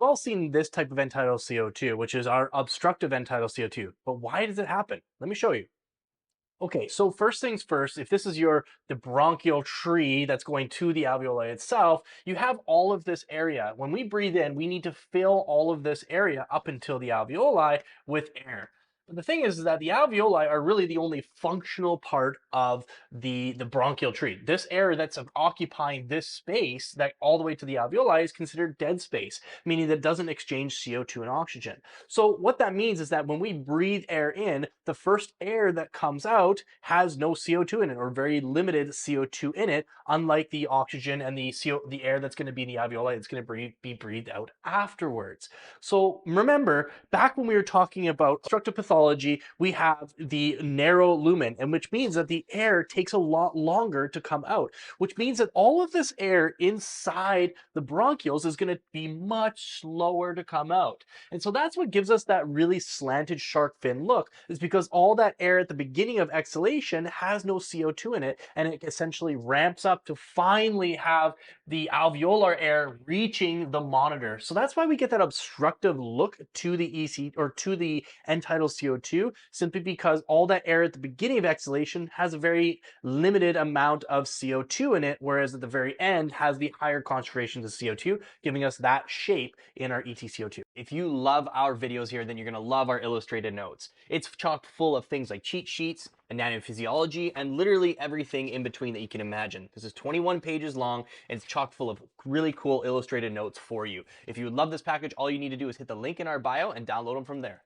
We've all seen this type of end-tidal CO2, which is our obstructive end-tidal CO2. But why does it happen? Let me show you. Okay, so first things first, if this is the bronchial tree that's going to the alveoli itself, you have all of this area. When we breathe in, we need to fill all of this area up until the alveoli with air. But the thing is that the alveoli are really the only functional part of the bronchial tree. This air that's occupying this space that all the way to the alveoli is considered dead space, meaning that it doesn't exchange CO2 and oxygen. So what that means is that when we breathe air in, the first air that comes out has no CO2 in it, or very limited CO2 in it, unlike the oxygen and the air that's going to be in the alveoli, it's going to be breathed out afterwards. So remember, back when we were talking about obstructive pathology, we have the narrow lumen, and which means that the air takes a lot longer to come out, which means that all of this air inside the bronchioles is going to be much slower to come out. And so that's what gives us that really slanted shark fin look, is because all that air at the beginning of exhalation has no CO2 in it, and it essentially ramps up to finally have the alveolar air reaching the monitor. So that's why we get that obstructive look to the EC or to the end-tidal CO2, simply because all that air at the beginning of exhalation has a very limited amount of CO2 in it, whereas at the very end has the higher concentrations of CO2, giving us that shape in our EtCO2. If you love our videos here, then you're gonna love our illustrated notes. It's chock full of things like cheat sheets, anatomy physiology, and literally everything in between that you can imagine. This is 21 pages long, and it's chock full of really cool illustrated notes for you. If you would love this package, all you need to do is hit the link in our bio and download them from there.